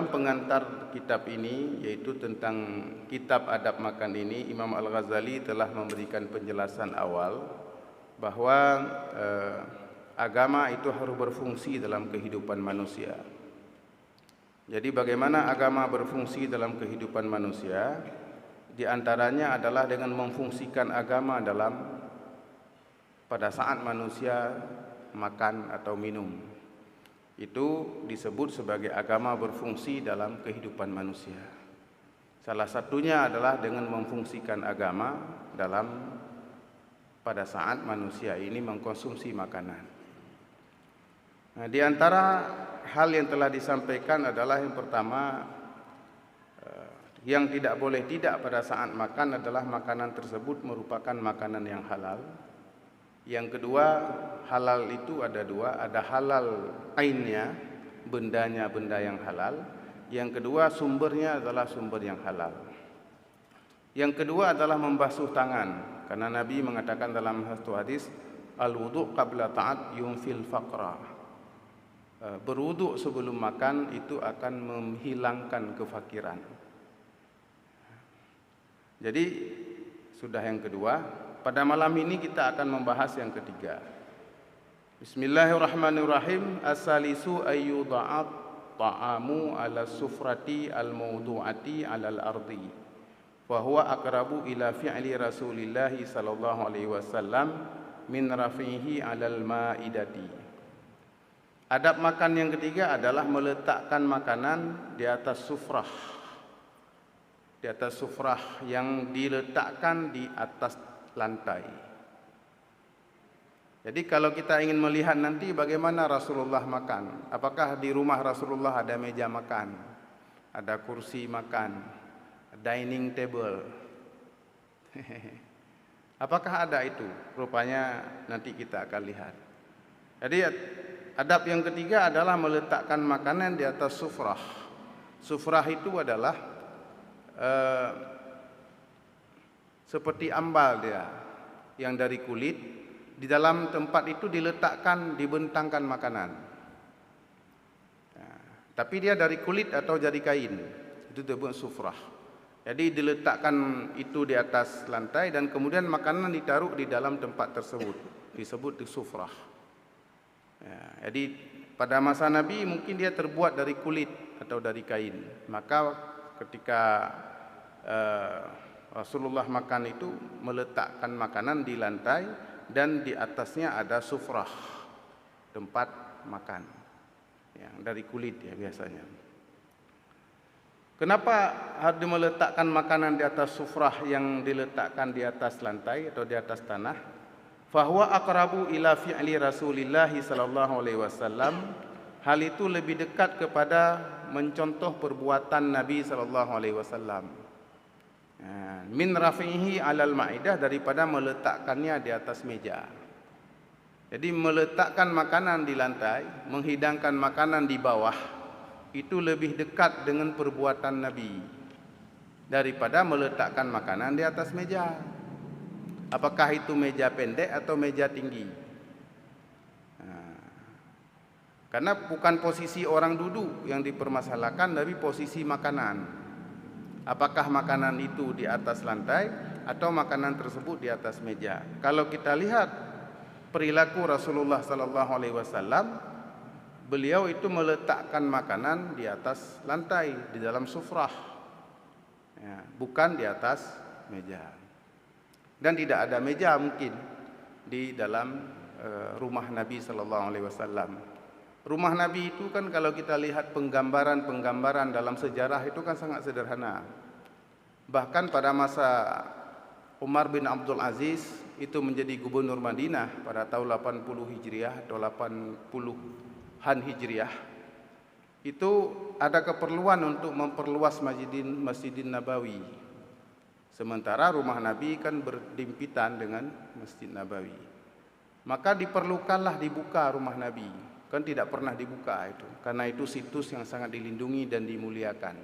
dalam pengantar kitab ini, yaitu tentang kitab adab makan ini, Imam Al-Ghazali telah memberikan penjelasan awal bahwa agama itu harus berfungsi dalam kehidupan manusia. Jadi bagaimana agama berfungsi dalam kehidupan manusia? Di antaranya adalah dengan memfungsikan agama pada saat manusia makan atau minum. Itu disebut sebagai agama berfungsi dalam kehidupan manusia. Salah satunya adalah dengan memfungsikan agama pada saat manusia ini mengkonsumsi makanan. Nah, di antara hal yang telah disampaikan adalah yang pertama, yang tidak boleh tidak pada saat makan adalah makanan tersebut merupakan makanan yang halal. Yang kedua, halal itu ada dua, ada halal ainnya, bendanya benda yang halal. Yang kedua, sumbernya adalah sumber yang halal. Yang kedua adalah membasuh tangan, karena Nabi mengatakan dalam satu hadis, al-wudu' qabla ta'at yunfil faqra. Berwudu sebelum makan itu akan menghilangkan kefakiran. Jadi sudah yang kedua. Pada malam ini kita akan membahas yang ketiga. Bismillahirrahmanirrahim. As-salisu ayyudha'at ta'amu ala sufrati al-mawdu'ati ala al-ardi. Fahuwa aqrabu ila fi'li Rasulillah sallallahu alaihi wasallam min rafihi ala al-ma'idati. Adab makan yang ketiga adalah meletakkan makanan di atas sufrah. Di atas sufrah yang diletakkan di atas lantai. Jadi kalau kita ingin melihat nanti bagaimana Rasulullah makan, apakah di rumah Rasulullah ada meja makan, ada kursi makan, dining table, apakah ada itu? Rupanya nanti kita akan lihat. Jadi adab yang ketiga adalah meletakkan makanan di atas sufrah. Sufrah itu adalah seperti ambal dia yang dari kulit. Di dalam tempat itu diletakkan, dibentangkan makanan. Tapi dia dari kulit atau dari kain. Itu disebut sufrah. Jadi diletakkan itu di atas lantai dan kemudian makanan ditaruh di dalam tempat tersebut. Disebut sufrah. Jadi pada masa Nabi mungkin dia terbuat dari kulit atau dari kain. Maka ketika Rasulullah makan itu meletakkan makanan di lantai dan di atasnya ada sufrah, tempat makan yang dari kulit ya biasanya. Kenapa harus meletakkan makanan di atas sufrah yang diletakkan di atas lantai atau di atas tanah? Fahuwa aqrabu ila fi'li Rasulillah sallallahu alaihi wasallam. Hal itu lebih dekat kepada mencontoh perbuatan Nabi sallallahu alaihi wasallam. Min rafihi alal ma'idah, daripada meletakkannya di atas meja. Jadi meletakkan makanan di lantai, menghidangkan makanan di bawah, itu lebih dekat dengan perbuatan Nabi daripada meletakkan makanan di atas meja. Apakah itu meja pendek atau meja tinggi? Karena bukan posisi orang duduk yang dipermasalahkan, tapi posisi makanan. Apakah makanan itu di atas lantai atau makanan tersebut di atas meja? Kalau kita lihat perilaku Rasulullah sallallahu alaihi wasallam, beliau itu meletakkan makanan di atas lantai di dalam sufrah, bukan di atas meja. Dan tidak ada meja mungkin di dalam rumah Nabi sallallahu alaihi wasallam. Rumah Nabi itu kan kalau kita lihat penggambaran dalam sejarah itu kan sangat sederhana. Bahkan pada masa Umar bin Abdul Aziz itu menjadi gubernur Madinah pada tahun 80 Hijriah atau 80-an Hijriah, itu ada keperluan untuk memperluas Masjidin Nabawi. Sementara rumah Nabi kan berdimpitan dengan Masjid Nabawi. Maka diperlukanlah dibuka rumah Nabi. Kan tidak pernah dibuka itu, karena itu situs yang sangat dilindungi dan dimuliakan.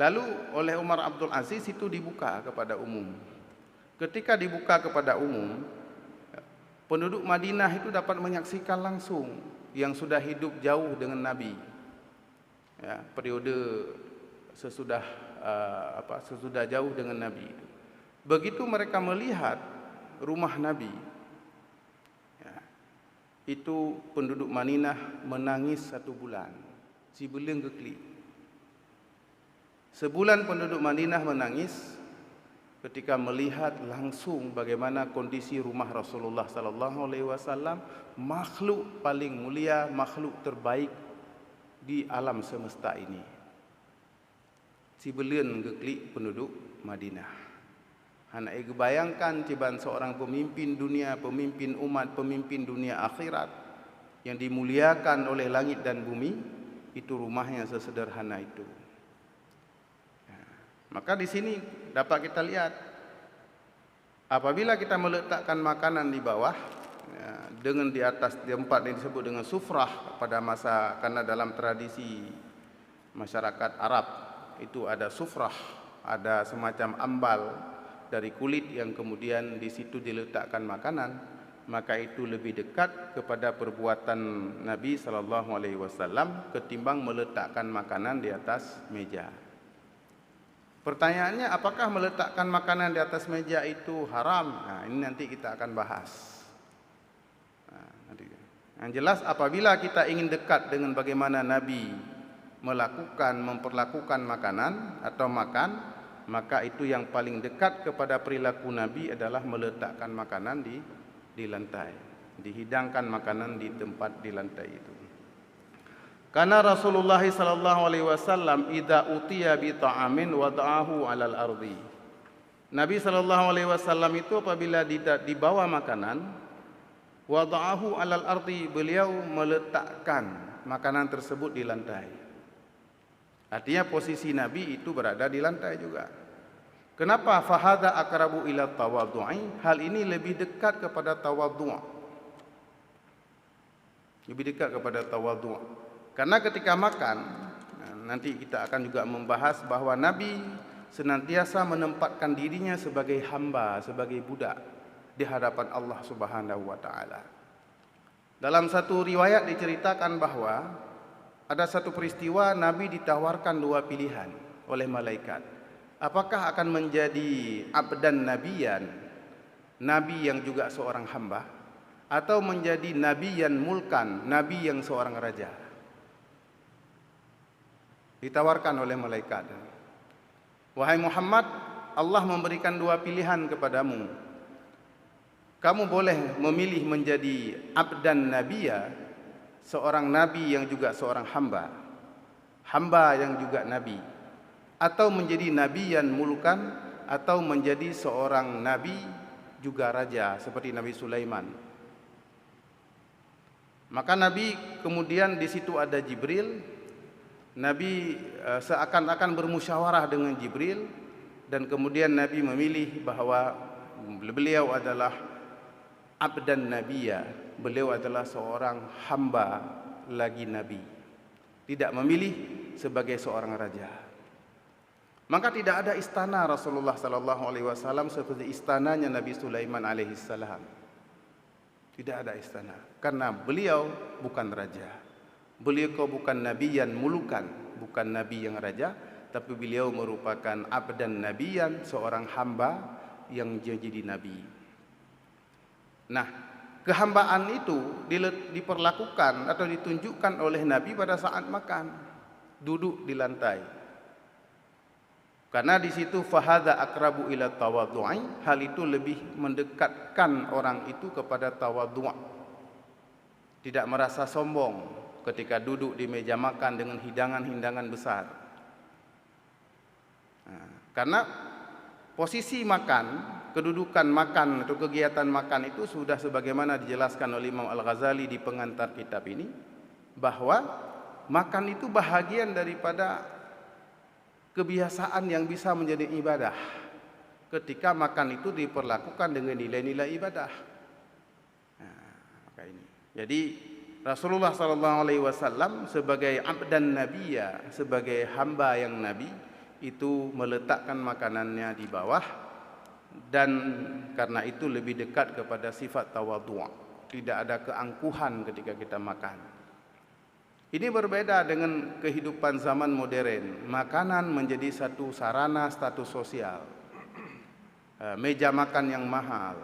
Lalu oleh Umar Abdul Aziz itu dibuka kepada umum. Ketika dibuka kepada umum, penduduk Madinah itu dapat menyaksikan langsung yang sudah hidup jauh dengan Nabi. ya, periode sesudah sesudah jauh dengan Nabi. Begitu mereka melihat rumah Nabi, ya, itu penduduk Madinah menangis 1 bulan. Si beleng kekli. Sebulan penduduk Madinah menangis ketika melihat langsung bagaimana kondisi rumah Rasulullah sallallahu alaihi wasallam, makhluk paling mulia, makhluk terbaik di alam semesta ini. Si belian geklik penduduk Madinah. Anak bayangkan ciban seorang pemimpin dunia, pemimpin umat, pemimpin dunia akhirat yang dimuliakan oleh langit dan bumi, itu rumahnya sesederhana itu. Maka di sini dapat kita lihat, apabila kita meletakkan makanan di bawah, ya, dengan di atas tempat yang disebut dengan sufrah pada masa, karena dalam tradisi masyarakat Arab itu ada sufrah, ada semacam ambal dari kulit yang kemudian di situ diletakkan makanan, maka itu lebih dekat kepada perbuatan Nabi sallallahu alaihi wasallam ketimbang meletakkan makanan di atas meja. Pertanyaannya, apakah meletakkan makanan di atas meja itu haram? Nah, ini nanti kita akan bahas. Yang jelas, apabila kita ingin dekat dengan bagaimana Nabi memperlakukan makanan atau makan, maka itu yang paling dekat kepada perilaku Nabi adalah meletakkan makanan di lantai, dihidangkan makanan di tempat di lantai itu. Karena Rasulullah sallallahu alaihi wasallam idza utiya bi ta'amin wada'ahu 'alal ardi. Nabi sallallahu alaihi wasallam itu apabila dibawa makanan, wada'ahu 'alal ardi, beliau meletakkan makanan tersebut di lantai. Artinya posisi Nabi itu berada di lantai juga. Kenapa? Fahadha aqrabu ila tawaddu'i. Hal ini lebih dekat kepada tawaddu'. Lebih dekat kepada tawaddu'. Karena ketika makan, nanti kita akan juga membahas bahwa Nabi senantiasa menempatkan dirinya sebagai hamba, sebagai budak di hadapan Allah Subhanahu wa taala. Dalam satu riwayat diceritakan bahwa ada satu peristiwa Nabi ditawarkan 2 pilihan oleh malaikat. Apakah akan menjadi abdan nabiyan, nabi yang juga seorang hamba, atau menjadi nabiyan mulkan, nabi yang seorang raja? Ditawarkan oleh malaikat. Wahai Muhammad, Allah memberikan 2 pilihan kepadamu. Kamu boleh memilih menjadi abdan nabiya, seorang nabi yang juga seorang hamba, hamba yang juga nabi, atau menjadi nabiyan mulkan, atau menjadi seorang nabi juga raja seperti Nabi Sulaiman. Maka Nabi kemudian di situ ada Jibril. Nabi seakan-akan bermusyawarah dengan Jibril, dan kemudian Nabi memilih bahwa beliau adalah abdan nabiya, beliau adalah seorang hamba lagi nabi, tidak memilih sebagai seorang raja. Maka tidak ada istana Rasulullah sallallahu alaihi wasallam seperti istananya Nabi Sulaiman alaihi salam. Tidak ada istana karena beliau bukan raja. Beliau bukan nabi yang mulukan, bukan nabi yang raja, tapi beliau merupakan abdan nabiyan, seorang hamba yang jadi nabi. Nah, kehambaan itu diperlakukan atau ditunjukkan oleh Nabi pada saat makan, duduk di lantai. Karena di situ fahadha aqrabu ila tawaddu'i, hal itu lebih mendekatkan orang itu kepada tawaddu'. Tidak merasa sombong ketika duduk di meja makan dengan hidangan-hidangan besar. Karena posisi makan, kedudukan makan atau kegiatan makan itu sudah sebagaimana dijelaskan oleh Imam Al-Ghazali di pengantar kitab ini, bahwa makan itu bahagian daripada kebiasaan yang bisa menjadi ibadah ketika makan itu diperlakukan dengan nilai-nilai ibadah. Jadi Rasulullah SAW sebagai abdan nabiya, sebagai hamba yang nabi, itu meletakkan makanannya di bawah, dan karena itu lebih dekat kepada sifat tawadhu'. Tidak ada keangkuhan ketika kita makan. Ini berbeda dengan kehidupan zaman modern. Makanan menjadi satu sarana status sosial. Meja makan yang mahal,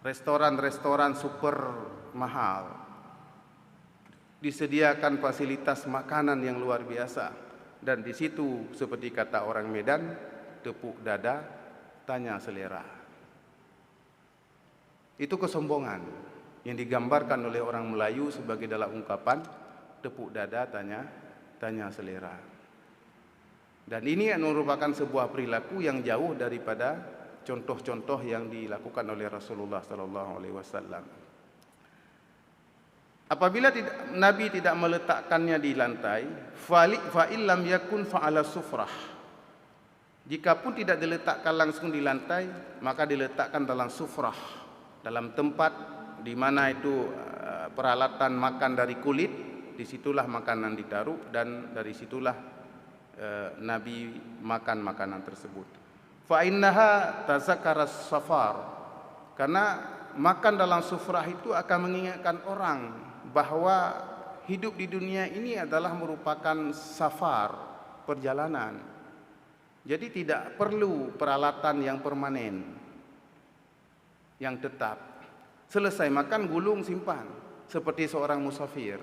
restoran-restoran super mahal, disediakan fasilitas makanan yang luar biasa, dan di situ seperti kata orang Medan, tepuk dada, tanya selera. Itu kesombongan yang digambarkan oleh orang Melayu sebagai dalam ungkapan tepuk dada, tanya selera. Dan ini merupakan sebuah perilaku yang jauh daripada contoh-contoh yang dilakukan oleh Rasulullah sallallahu alaihi wasallam. Apabila Nabi tidak meletakkannya di lantai, fa illam yakun fa'ala sufrah. Jikapun tidak diletakkan langsung di lantai, maka diletakkan dalam sufrah, dalam tempat di mana itu peralatan makan dari kulit, disitulah makanan ditaruh dan dari situlah Nabi makan makanan tersebut. Fa innaha tazakkaras safar, karena makan dalam sufrah itu akan mengingatkan orang bahwa hidup di dunia ini adalah merupakan safar, perjalanan. Jadi tidak perlu peralatan yang permanen, yang tetap. Selesai makan, gulung, simpan, seperti seorang musafir.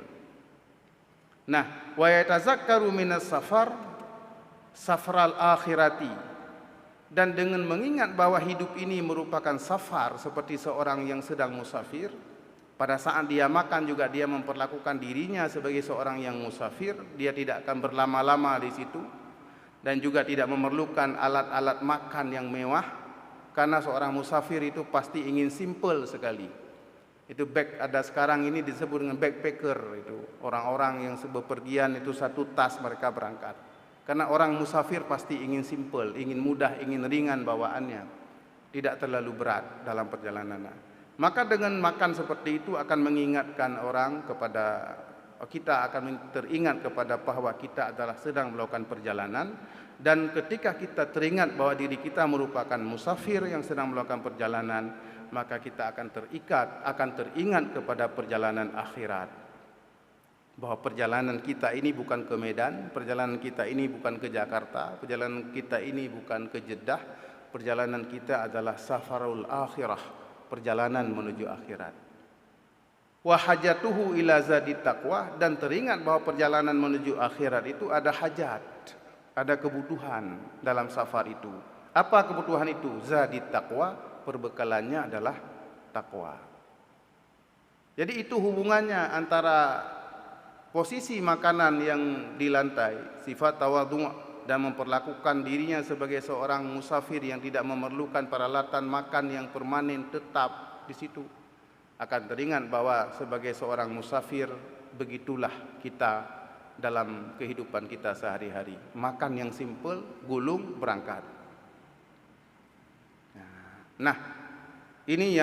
Nah, wa yatazakkaru minas safar safral akhirati, dan dengan mengingat bahwa hidup ini merupakan safar seperti seorang yang sedang musafir, pada saat dia makan juga dia memperlakukan dirinya sebagai seorang yang musafir. Dia tidak akan berlama-lama di situ dan juga tidak memerlukan alat-alat makan yang mewah, karena seorang musafir itu pasti ingin simple sekali. Itu ada sekarang ini disebut dengan backpacker, itu orang-orang yang bepergian itu satu tas mereka berangkat. Karena orang musafir pasti ingin simple, ingin mudah, ingin ringan bawaannya, tidak terlalu berat dalam perjalanan. Maka dengan makan seperti itu akan mengingatkan orang kepada, kita akan teringat kepada bahwa kita adalah sedang melakukan perjalanan. Dan ketika kita teringat bahwa diri kita merupakan musafir yang sedang melakukan perjalanan, maka kita akan teringat kepada perjalanan akhirat. Bahwa perjalanan kita ini bukan ke Medan, perjalanan kita ini bukan ke Jakarta, perjalanan kita ini bukan ke Jeddah, perjalanan kita adalah safarul akhirah, perjalanan menuju akhirat. Wa hajatuhu ila zadit taqwa, dan teringat bahwa perjalanan menuju akhirat itu ada hajat, ada kebutuhan dalam safar itu. Apa kebutuhan itu? Zadit taqwa, perbekalannya adalah takwa. Jadi itu hubungannya antara posisi makanan yang di lantai, sifat tawadhu' dan memperlakukan dirinya sebagai seorang musafir yang tidak memerlukan peralatan makan yang permanen tetap di situ. Akan teringat bahwa sebagai seorang musafir, begitulah kita dalam kehidupan kita sehari-hari. Makan yang simple, gulung, berangkat. Nah, ini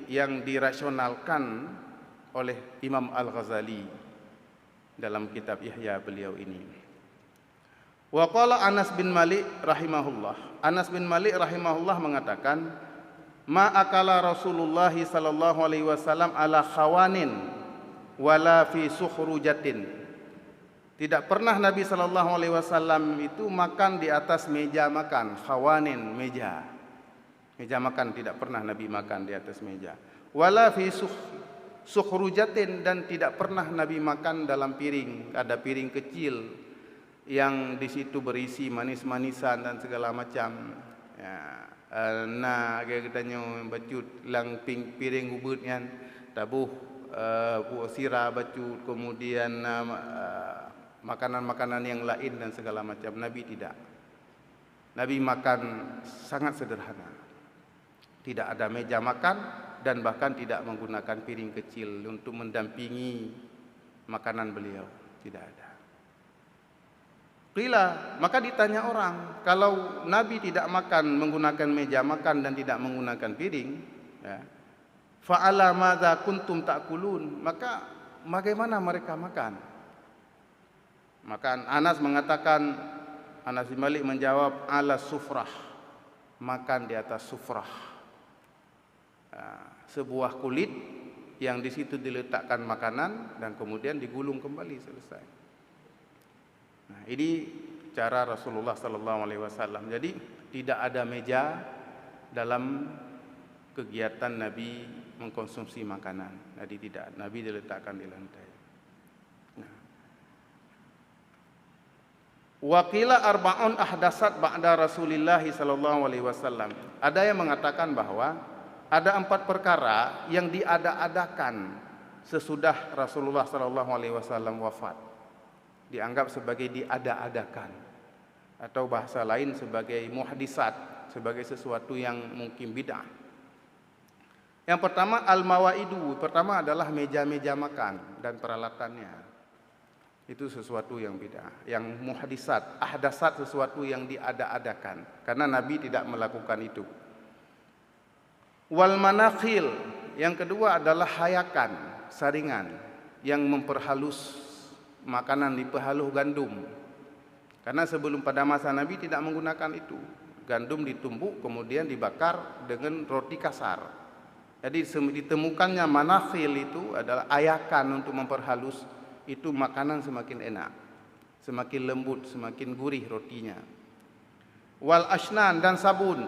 yang dirasionalkan oleh Imam Al-Ghazali dalam kitab Ihya beliau ini. Wa qala Anas bin Malik rahimahullah. Anas bin Malik rahimahullah mengatakan, ma akala Rasulullah sallallahu alaihi wasallam ala khawanin wala fi sukhrujatin. Tidak pernah Nabi sallallahu alaihi wasallam itu makan di atas meja makan, khawanin, meja. Meja makan tidak pernah Nabi makan di atas meja. Wala fi sukhrujatin, dan tidak pernah Nabi makan dalam piring. Ada piring kecil yang di situ berisi manis-manisan dan segala macam. Ya, nah kita nyo bacut lang piring ubutnya tabuh sirah bacut, kemudian makanan-makanan yang lain dan segala macam. Nabi tidak. Nabi makan sangat sederhana. Tidak ada meja makan dan bahkan tidak menggunakan piring kecil untuk mendampingi makanan beliau. Tidak ada. Qila, maka ditanya orang, kalau Nabi tidak makan menggunakan meja makan dan tidak menggunakan piring, ya, fa'ala madza kuntum ta'kulun, maka bagaimana mereka makan? Maka Anas mengatakan, Anas bin Malik menjawab, ala sufrah, makan di atas sufrah. Sebuah kulit yang di situ diletakkan makanan dan kemudian digulung kembali, selesai. Nah, ini cara Rasulullah sallallahu alaihi wasallam. Jadi tidak ada meja dalam kegiatan Nabi mengkonsumsi makanan. Jadi tidak, Nabi diletakkan di lantai. Nah. Waqila arba'un ahdasat ba'da Rasulillah sallallahu alaihi wasallam. Ada yang mengatakan bahwa ada 4 perkara yang diada-adakan sesudah Rasulullah sallallahu alaihi wasallam wafat. Dianggap sebagai diada-adakan, atau bahasa lain sebagai muhdisat, sebagai sesuatu yang mungkin bid'ah. Yang pertama al-mawaidu, pertama adalah meja-meja makan dan peralatannya. Itu sesuatu yang bid'ah, yang muhdisat, ahdasat, sesuatu yang diada-adakan, karena Nabi tidak melakukan itu. Wal manakhil, yang kedua adalah hayakan, saringan yang memperhalus makanan, diperhalus gandum. Karena sebelum pada masa Nabi tidak menggunakan itu. Gandum ditumbuk kemudian dibakar dengan roti kasar. Jadi ditemukannya manakhil itu adalah ayakan untuk memperhalus, itu makanan semakin enak, semakin lembut, semakin gurih rotinya. Wal ashnan, dan sabun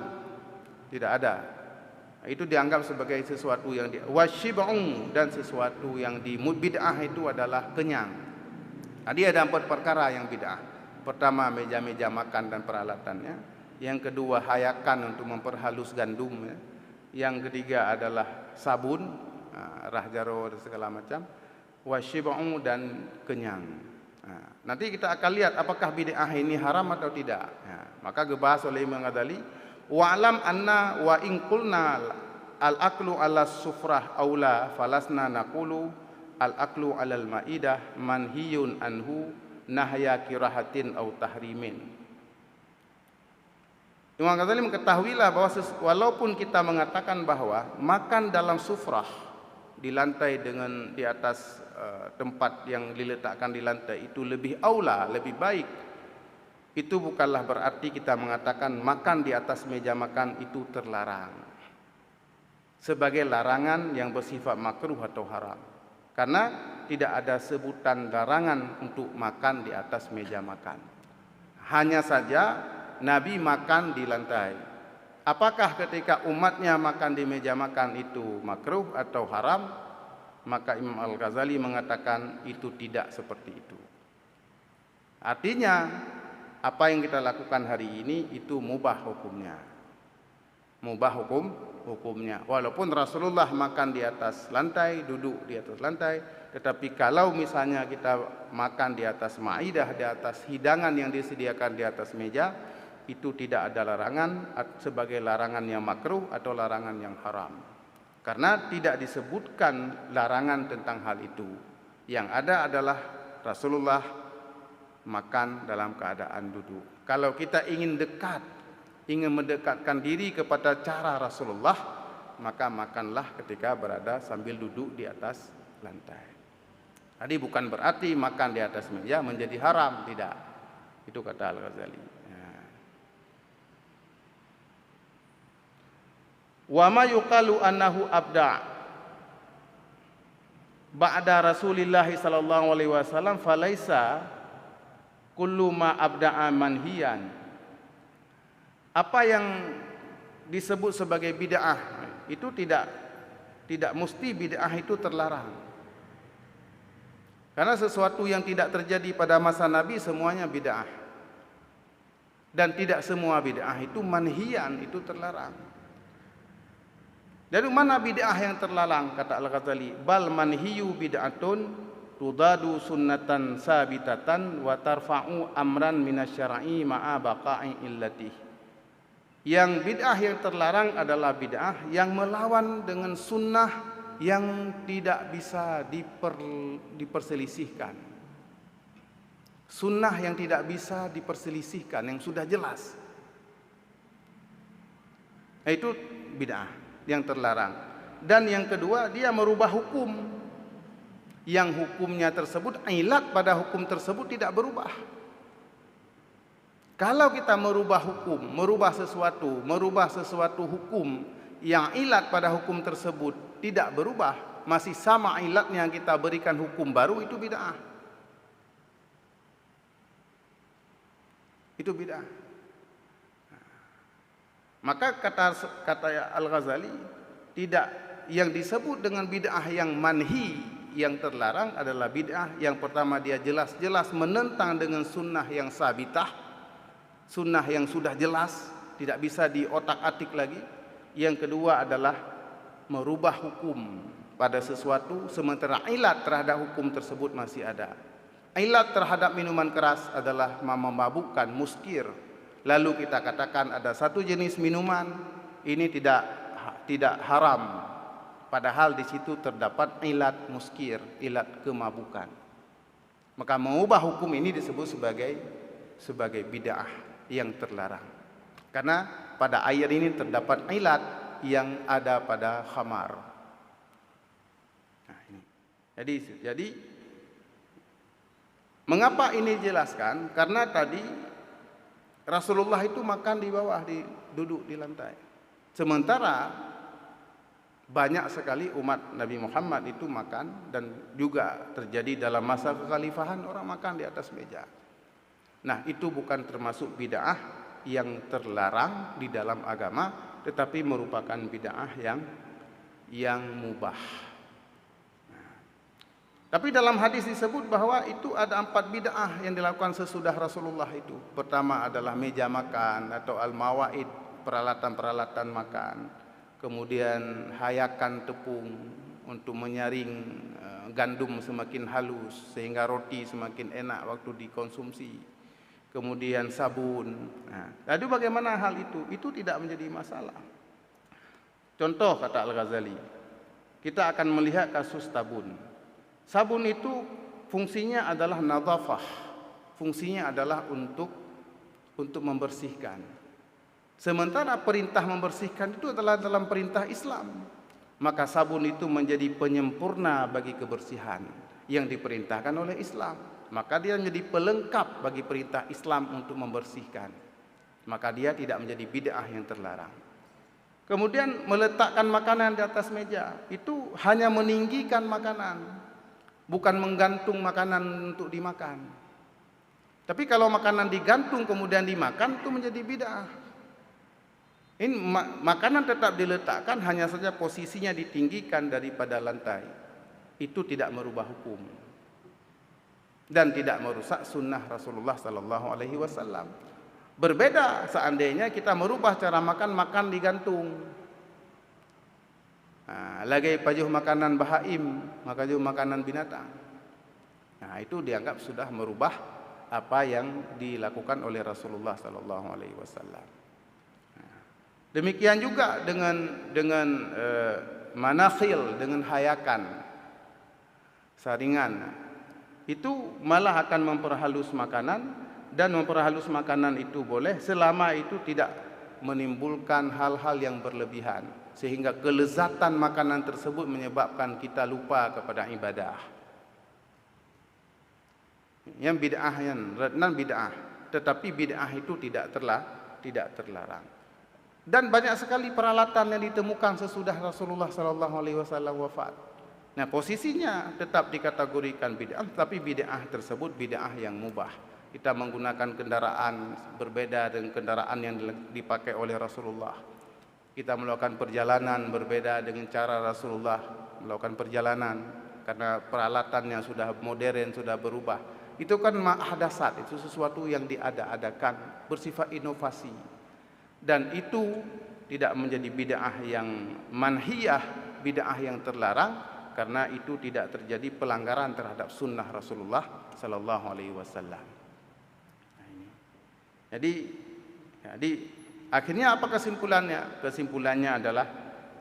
tidak ada. Itu dianggap sebagai sesuatu yang wasyib'un, dan sesuatu yang di bid'ah itu adalah kenyang. Tadi ada 4 perkara yang bid'ah. Pertama meja-meja makan dan peralatannya. Yang kedua hayakan untuk memperhalus gandum, ya. Yang ketiga adalah sabun, rahjaro dan segala macam. Wasyib'un, dan kenyang. Nanti kita akan lihat apakah bid'ah ini haram atau tidak. Maka dibahas oleh Imam Ghazali, wa'lam anna wa in qulna al-aklu ala sufrah aula falasna naqulu al-aklu alal ma'idah manhiyun anhu nahya kirahatin au tahrimin. Imam Ghazali mengetahuilah bahwa walaupun kita mengatakan bahwa makan dalam sufrah, di lantai dengan di atas tempat yang diletakkan di lantai itu lebih aula, lebih baik, itu bukanlah berarti kita mengatakan makan di atas meja makan itu terlarang sebagai larangan yang bersifat makruh atau haram. Karena tidak ada sebutan larangan untuk makan di atas meja makan. Hanya saja Nabi makan di lantai. Apakah ketika umatnya makan di meja makan itu makruh atau haram? Maka Imam Al-Ghazali mengatakan itu tidak seperti itu. Artinya apa yang kita lakukan hari ini itu mubah hukumnya. Mubah hukumnya. Walaupun Rasulullah makan di atas lantai, duduk di atas lantai, tetapi kalau misalnya kita makan di atas maidah, di atas hidangan yang disediakan di atas meja, itu tidak ada larangan sebagai larangan yang makruh atau larangan yang haram. Karena tidak disebutkan larangan tentang hal itu. Yang ada adalah Rasulullah makan dalam keadaan duduk. Kalau kita ingin dekat, ingin mendekatkan diri kepada cara Rasulullah, maka makanlah ketika berada sambil duduk di atas lantai. Tadi bukan berarti makan di atas meja menjadi haram, tidak. Itu kata Al-Ghazali. Wa ma yuqalu annahu abda' ba'da Rasulillah sallallahu alaihi wasallam falaisa kullu ma abda'a manhiyan. Apa yang disebut sebagai bid'ah itu tidak mesti bid'ah itu terlarang. Karena sesuatu yang tidak terjadi pada masa Nabi semuanya bid'ah. Dan tidak semua bid'ah itu manhiyan, itu terlarang. Dari mana bid'ah yang terlarang? Kata Al-Ghazali, bal manhiyu bid'atun tudadu sunnatan sabitatan wa tarfa'u amran minasyara'i ma'a baqa'i illatih. Yang bid'ah yang terlarang adalah bid'ah yang melawan dengan sunnah yang tidak bisa diperselisihkan. Sunnah yang tidak bisa diperselisihkan, yang sudah jelas. Itu bid'ah yang terlarang. Dan yang kedua, dia merubah hukum yang hukumnya tersebut, ilat pada hukum tersebut tidak berubah. Kalau kita merubah hukum, merubah sesuatu hukum yang ilat pada hukum tersebut tidak berubah, masih sama ilatnya yang kita berikan hukum baru, itu bid'ah. Itu bid'ah. Maka kata Al-Ghazali, tidak, yang disebut dengan bid'ah yang manhi, yang terlarang adalah bid'ah yang pertama dia jelas-jelas menentang dengan sunnah yang sabitah, sunnah yang sudah jelas, tidak bisa diotak-atik lagi. Yang kedua adalah merubah hukum pada sesuatu sementara ilat terhadap hukum tersebut masih ada. Ilat terhadap minuman keras adalah memabukkan, muskir. Lalu kita katakan ada satu jenis minuman ini tidak haram, padahal di situ terdapat ilat muskir, ilat kemabukan. Maka mengubah hukum ini disebut sebagai bid'ah yang terlarang. Karena pada air ini terdapat ilat yang ada pada khamar. Nah, ini. Jadi mengapa ini dijelaskan? Karena tadi Rasulullah itu makan di bawah, duduk di lantai. Sementara banyak sekali umat Nabi Muhammad itu makan, dan juga terjadi dalam masa kekhalifahan orang makan di atas meja. Nah, itu bukan termasuk bid'ah yang terlarang di dalam agama, tetapi merupakan bid'ah yang mubah. Tapi dalam hadis disebut bahwa itu ada 4 bid'ah yang dilakukan sesudah Rasulullah itu. Pertama adalah meja makan atau al-mawaid, peralatan-peralatan makan. Kemudian hayakan tepung untuk menyaring gandum semakin halus sehingga roti semakin enak waktu dikonsumsi. Kemudian sabun. Nah, lalu bagaimana hal itu? Itu tidak menjadi masalah. Contoh kata Al-Ghazali, kita akan melihat kasus sabun. Sabun itu fungsinya adalah nadhafah, fungsinya adalah untuk membersihkan. Sementara perintah membersihkan itu adalah dalam perintah Islam. Maka sabun itu menjadi penyempurna bagi kebersihan yang diperintahkan oleh Islam. Maka dia menjadi pelengkap bagi perintah Islam untuk membersihkan. Maka dia tidak menjadi bid'ah yang terlarang. Kemudian meletakkan makanan di atas meja, itu hanya meninggikan makanan, bukan menggantung makanan untuk dimakan. Tapi kalau makanan digantung kemudian dimakan, itu menjadi bid'ah. Ini makanan tetap diletakkan, hanya saja posisinya ditinggikan daripada lantai. Itu tidak merubah hukum dan tidak merusak sunnah Rasulullah sallallahu alaihi wasallam. Berbeda seandainya kita merubah cara makan digantung. Lagi pajuh makanan bahaim, maka juga makanan binatang. Nah, itu dianggap sudah merubah apa yang dilakukan oleh Rasulullah sallallahu alaihi wasallam. Demikian juga dengan manakhil, dengan hayakan, saringan. Itu malah akan memperhalus makanan, dan memperhalus makanan itu boleh selama itu tidak menimbulkan hal-hal yang berlebihan, sehingga kelezatan makanan tersebut menyebabkan kita lupa kepada ibadah. Yang bid'ah, yang non bid'ah, tetapi bid'ah itu tidak terlarang. Dan banyak sekali peralatan yang ditemukan sesudah Rasulullah sallallahu alaihi wasallam wafat. Nah, posisinya tetap dikategorikan bid'ah, tapi bid'ah tersebut bid'ah yang mubah. Kita menggunakan kendaraan berbeda dengan kendaraan yang dipakai oleh Rasulullah. Kita melakukan perjalanan berbeda dengan cara Rasulullah melakukan perjalanan, karena peralatan yang sudah modern, sudah berubah. Itu kan ma'hadasat, itu sesuatu yang diada-adakan, bersifat inovasi. Dan itu tidak menjadi bid'ah yang manhiyah, bid'ah yang terlarang, karena itu tidak terjadi pelanggaran terhadap sunnah Rasulullah sallallahu alaihi wasallam. Jadi akhirnya apa kesimpulannya? Kesimpulannya adalah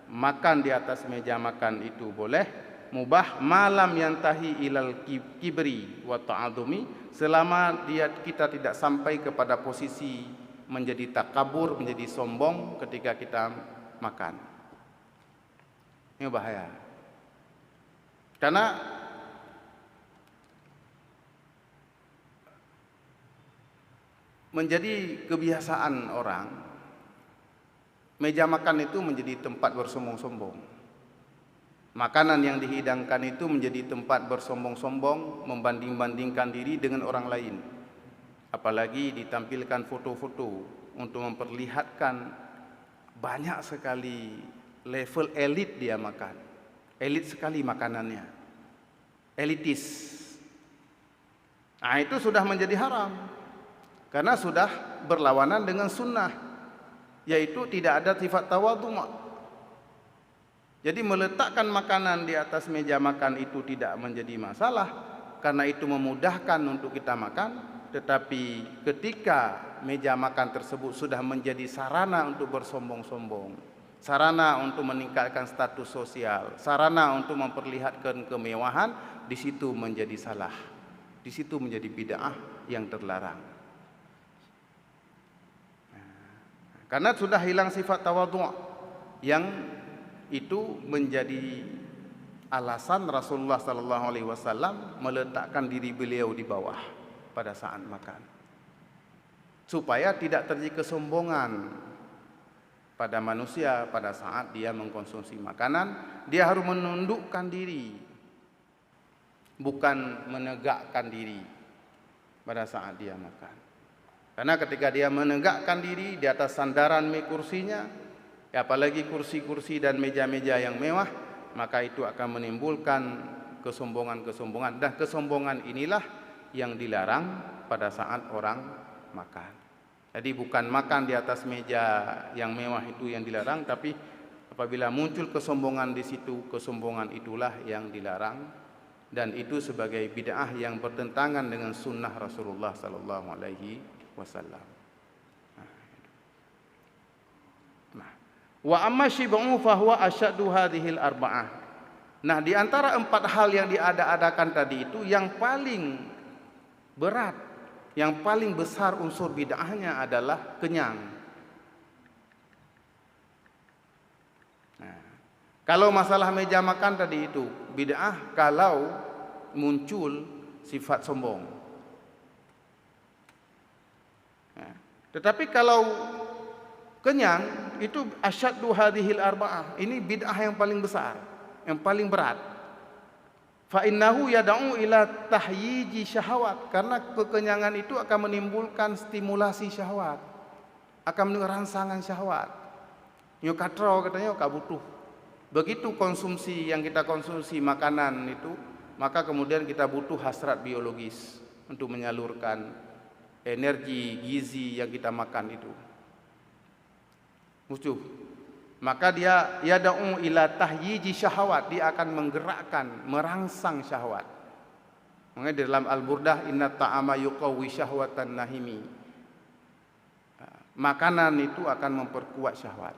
makan di atas meja makan itu boleh, mubah, malam yantahi ilal kibri wa ta'adumi, selama kita tidak sampai kepada posisi menjadi takabur, menjadi sombong ketika kita makan. Ini bahaya. Karena menjadi kebiasaan orang, meja makan itu menjadi tempat bersombong-sombong. Makanan yang dihidangkan itu menjadi tempat bersombong-sombong, membanding-bandingkan diri dengan orang lain. Apalagi ditampilkan foto-foto untuk memperlihatkan banyak sekali level elit dia makan. Elit sekali makanannya. Elitis. Nah, itu sudah menjadi haram. Karena sudah berlawanan dengan sunnah. Yaitu tidak ada sifat tawadhu'. Jadi meletakkan makanan di atas meja makan itu tidak menjadi masalah, karena itu memudahkan untuk kita makan. Tetapi ketika meja makan tersebut sudah menjadi sarana untuk bersombong-sombong, sarana untuk meningkatkan status sosial, sarana untuk memperlihatkan kemewahan, di situ menjadi salah. Di situ menjadi bid'ah yang terlarang. Karena sudah hilang sifat tawadhu' yang itu menjadi alasan Rasulullah sallallahu alaihi wasallam meletakkan diri beliau di bawah pada saat makan, supaya tidak terjadi kesombongan pada manusia pada saat dia mengkonsumsi makanan. Dia harus menundukkan diri, bukan menegakkan diri pada saat dia makan. Karena ketika dia menegakkan diri di atas sandaran kursinya, apalagi kursi-kursi dan meja-meja yang mewah, maka itu akan menimbulkan kesombongan-kesombongan. Dan kesombongan inilah yang dilarang pada saat orang makan. Jadi bukan makan di atas meja yang mewah itu yang dilarang, tapi apabila muncul kesombongan di situ, kesombongan itulah yang dilarang. Dan itu sebagai bid'ah yang bertentangan dengan sunnah Rasulullah sallallahu alaihi wasallam. Wa amma syib'u fahuwa asyaddu hadhil arba'ah. Nah, di antara 4 hal yang diada-adakan tadi itu, yang paling berat, yang paling besar unsur bid'ahnya adalah kenyang. Nah, kalau masalah meja makan tadi itu bid'ah kalau muncul sifat sombong. Nah, tetapi kalau kenyang itu asyaddu hadhil arba'ah, ini bid'ah yang paling besar, yang paling berat. Fa innahu yad'u ila tahyiji syahwat, karena kekenyangan itu akan menimbulkan stimulasi syahwat, akan merangsangkan syahwat. Yo katro katanya yo butuh. Begitu konsumsi yang kita konsumsi makanan itu, maka kemudian kita butuh hasrat biologis untuk menyalurkan energi gizi yang kita makan itu. Musuh. Maka dia yad'u ila tahyiji syahwat, dia akan menggerakkan, merangsang syahwat. Makanya di dalam Al-Burdah, inna ta'ama yuqawwi syahwatan nahimi. Makanan itu akan memperkuat syahwat.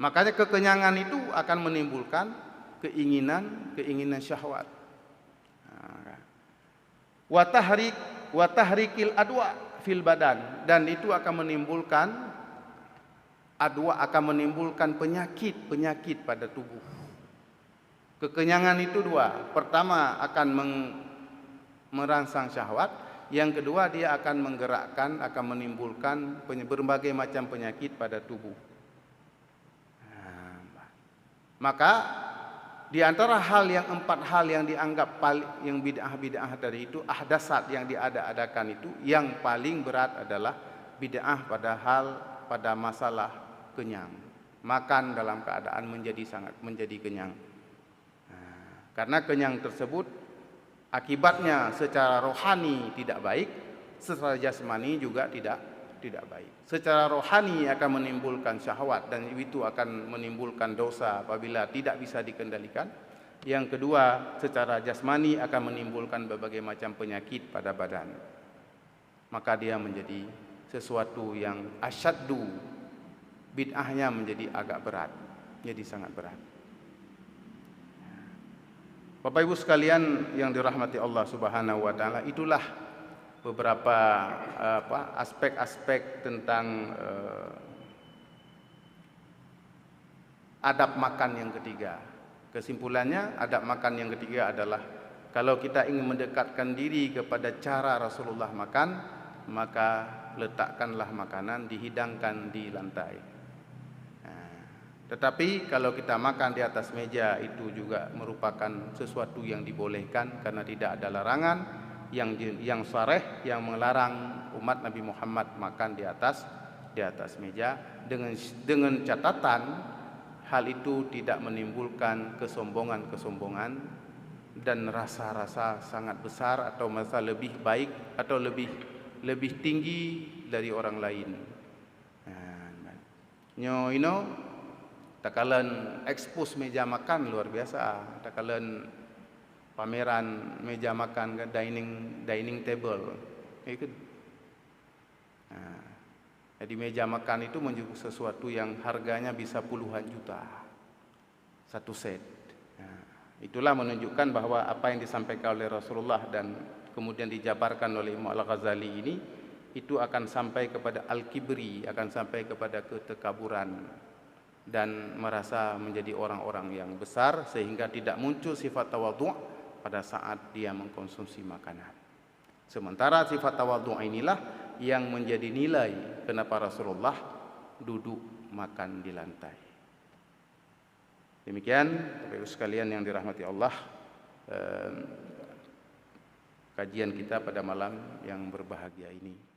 Makanya kekenyangan itu akan menimbulkan keinginan syahwat. Wa tahrikil adwa fil badan, dan itu akan menimbulkan adwa, akan menimbulkan penyakit pada tubuh. Kekenyangan itu 2. Pertama akan merangsang syahwat, yang kedua dia akan menggerakkan, akan menimbulkan berbagai macam penyakit pada tubuh. Maka di antara hal yang 4 hal yang dianggap yang bid'ah dari itu, ahdasat yang diada-adakan itu, yang paling berat adalah bid'ah pada masalah kenyang. Makan dalam keadaan menjadi kenyang. Karena kenyang tersebut akibatnya secara rohani tidak baik, secara jasmani juga tidak baik. Secara rohani akan menimbulkan syahwat, dan itu akan menimbulkan dosa apabila tidak bisa dikendalikan. Yang kedua, secara jasmani akan menimbulkan berbagai macam penyakit pada badan. Maka dia menjadi sesuatu yang asyaddu, bid'ahnya menjadi agak berat, jadi sangat berat. Bapak Ibu sekalian yang dirahmati Allah Subhanahu wa taala, itulah beberapa aspek-aspek tentang adab makan yang ketiga. Kesimpulannya, adab makan yang ketiga adalah kalau kita ingin mendekatkan diri kepada cara Rasulullah makan, maka letakkanlah makanan, dihidangkan di lantai. Tetapi kalau kita makan di atas meja itu juga merupakan sesuatu yang dibolehkan karena tidak ada larangan yang shareh yang melarang umat Nabi Muhammad makan di atas meja, dengan catatan hal itu tidak menimbulkan kesombongan dan rasa-rasa sangat besar atau merasa lebih baik atau lebih tinggi dari orang lain. Nyo takalan expose meja makan luar biasa, takalan pameran meja makan ke dining table itu. Jadi meja makan itu menjadi sesuatu yang harganya bisa puluhan juta satu set. Itulah menunjukkan bahwa apa yang disampaikan oleh Rasulullah dan kemudian dijabarkan oleh Imam Al-Ghazali ini itu akan sampai kepada al-kibri, akan sampai kepada ketekaburan dan merasa menjadi orang-orang yang besar sehingga tidak muncul sifat tawadhu' pada saat dia mengkonsumsi makanan. Sementara sifat tawadhu' inilah yang menjadi nilai kenapa Rasulullah duduk makan di lantai. Demikian Bapak Ibu sekalian yang dirahmati Allah, kajian kita pada malam yang berbahagia ini.